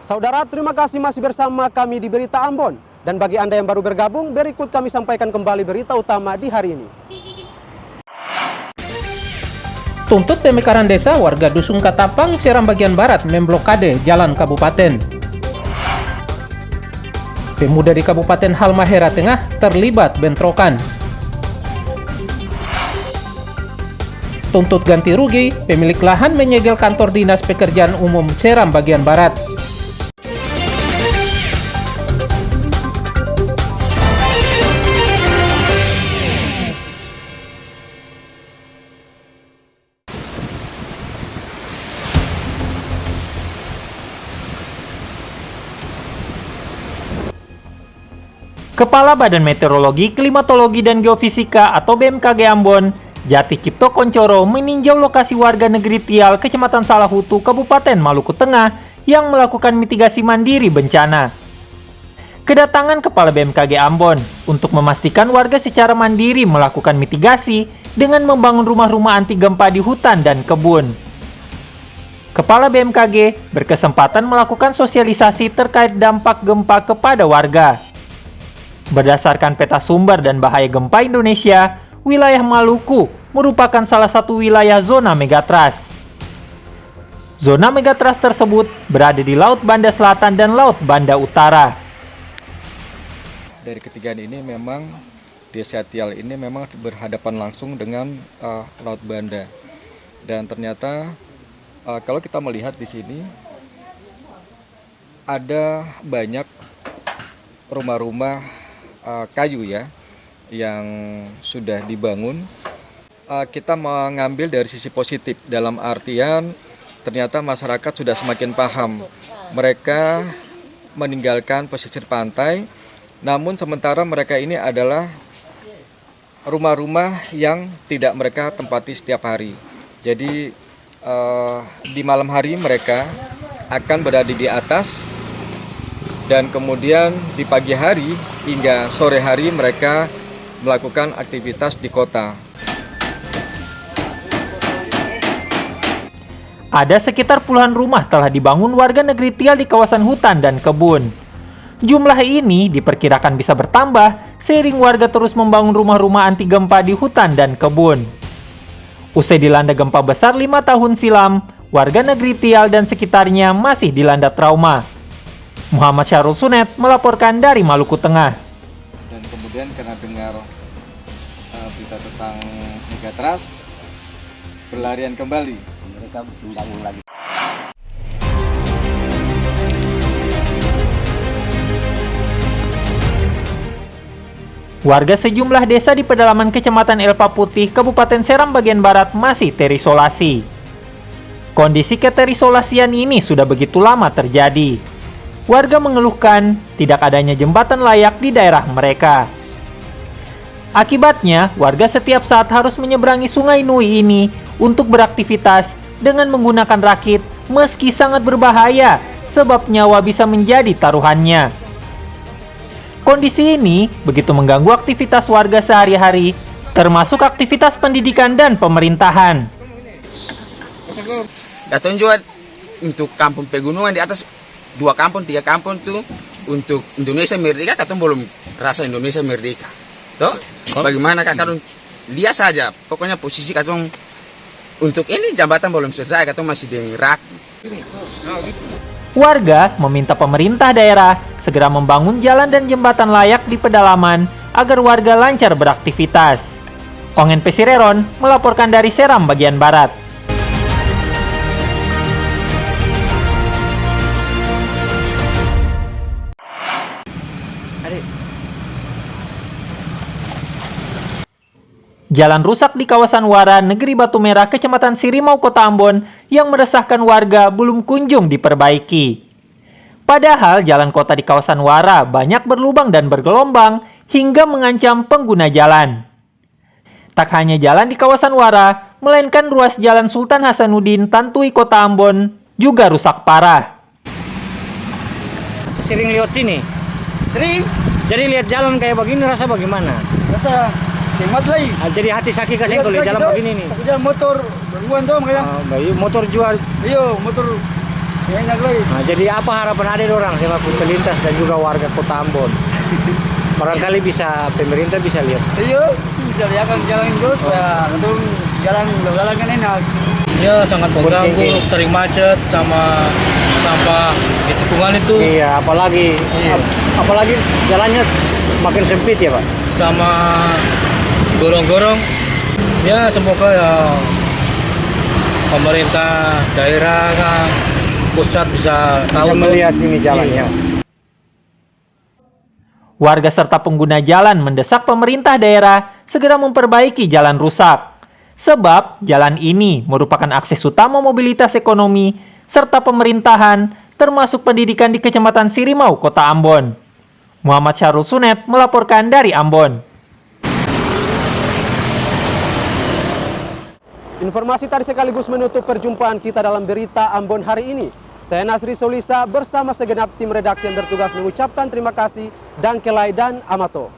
Saudara, terima kasih masih bersama kami di Berita Ambon. Dan bagi Anda yang baru bergabung, berikut kami sampaikan kembali berita utama di hari ini. Tuntut pemekaran desa, warga Dusun Katapang, Seram bagian barat memblokade jalan kabupaten. Pemuda di Kabupaten Halmahera Tengah terlibat bentrokan. Tuntut ganti rugi, pemilik lahan menyegel kantor Dinas Pekerjaan Umum Seram bagian barat. Kepala Badan Meteorologi, Klimatologi, dan Geofisika atau BMKG Ambon, Jati Cipto Koncoro meninjau lokasi warga negeri Tial, Kecamatan Salahutu, Kabupaten Maluku Tengah yang melakukan mitigasi mandiri bencana. Kedatangan Kepala BMKG Ambon untuk memastikan warga secara mandiri melakukan mitigasi dengan membangun rumah-rumah anti gempa di hutan dan kebun. Kepala BMKG berkesempatan melakukan sosialisasi terkait dampak gempa kepada warga. Berdasarkan peta sumber dan bahaya gempa Indonesia, wilayah Maluku merupakan salah satu wilayah zona megatrust. Zona megatrust tersebut berada di Laut Banda Selatan dan Laut Banda Utara. Dari ketinggian ini memang Desa Tial ini memang berhadapan langsung dengan Laut Banda. Dan ternyata kalau kita melihat di sini ada banyak rumah-rumah kayu ya yang sudah dibangun. Kita mengambil dari sisi positif dalam artian ternyata masyarakat sudah semakin paham. Mereka meninggalkan pesisir pantai, namun sementara mereka ini adalah rumah-rumah yang tidak mereka tempati setiap hari. Jadi di malam hari mereka akan berada di atas, dan kemudian di pagi hari hingga sore hari mereka melakukan aktivitas di kota. Ada sekitar puluhan rumah telah dibangun warga negeri Tial di kawasan hutan dan kebun. Jumlah ini diperkirakan bisa bertambah seiring warga terus membangun rumah-rumah anti gempa di hutan dan kebun. Usai dilanda gempa besar 5 tahun silam, warga negeri Tial dan sekitarnya masih dilanda trauma. Muhammad Syarul Sunet melaporkan dari Maluku Tengah. Dan kemudian karena dengar berita tentang megatrust, berlarian kembali. Mereka membangun lagi. Warga sejumlah desa di pedalaman Kecamatan Elpa Putih, Kabupaten Seram bagian barat masih terisolasi. Kondisi keterisolasian ini sudah begitu lama terjadi. Warga mengeluhkan tidak adanya jembatan layak di daerah mereka. Akibatnya, warga setiap saat harus menyeberangi Sungai Nui ini untuk beraktivitas dengan menggunakan rakit meski sangat berbahaya sebab nyawa bisa menjadi taruhannya. Kondisi ini begitu mengganggu aktivitas warga sehari-hari, termasuk aktivitas pendidikan dan pemerintahan. Datang juga untuk kampung pegunungan di atas 2 kampung, 3 kampung tuh untuk Indonesia merdeka, katong belum rasa Indonesia merdeka. Toh, bagaimana katong lihat saja, pokoknya posisi katong untuk ini jembatan belum selesai, katong masih di rak. Warga meminta pemerintah daerah segera membangun jalan dan jembatan layak di pedalaman agar warga lancar beraktivitas. Ongen Pesireron melaporkan dari Seram bagian barat. Jalan rusak di kawasan Wara, Negeri Batu Merah, Kecamatan Sirimau, Kota Ambon yang meresahkan warga belum kunjung diperbaiki. Padahal jalan kota di kawasan Wara banyak berlubang dan bergelombang hingga mengancam pengguna jalan. Tak hanya jalan di kawasan Wara, melainkan ruas Jalan Sultan Hasanuddin, Tantui, Kota Ambon juga rusak parah. Sering lewat sini? Sering. Jadi lihat jalan kayak begini rasa bagaimana? Rasa hemat lagi. Jadi hati sakit kasih kalau jalan begini nih. Aku jalan motor, beruan tuh makanya. Bayi motor jual. Iya, motor Nah, jadi apa harapan ada orang siapapun pelintas dan juga warga Kota Ambon? Barangkali pemerintah bisa lihat. Iya, bisa lihat kan jalan itu supaya untuk jalan kan enak. Ya sangat mengganggu, sering macet sama sampah di tikungan itu. Iya, apalagi jalannya makin sempit ya Pak. Sama gorong-gorong. Ya semoga ya pemerintah daerah kan, pusat bisa tahu melihat ini jalannya. Warga serta pengguna jalan mendesak pemerintah daerah segera memperbaiki jalan rusak. Sebab jalan ini merupakan akses utama mobilitas ekonomi serta pemerintahan termasuk pendidikan di Kecamatan Sirimau, Kota Ambon. Muhammad Syarul Sunet melaporkan dari Ambon. Informasi tadi sekaligus menutup perjumpaan kita dalam berita Ambon hari ini. Saya Nasri Solisa bersama segenap tim redaksi yang bertugas mengucapkan terima kasih, dangkelai dan amato.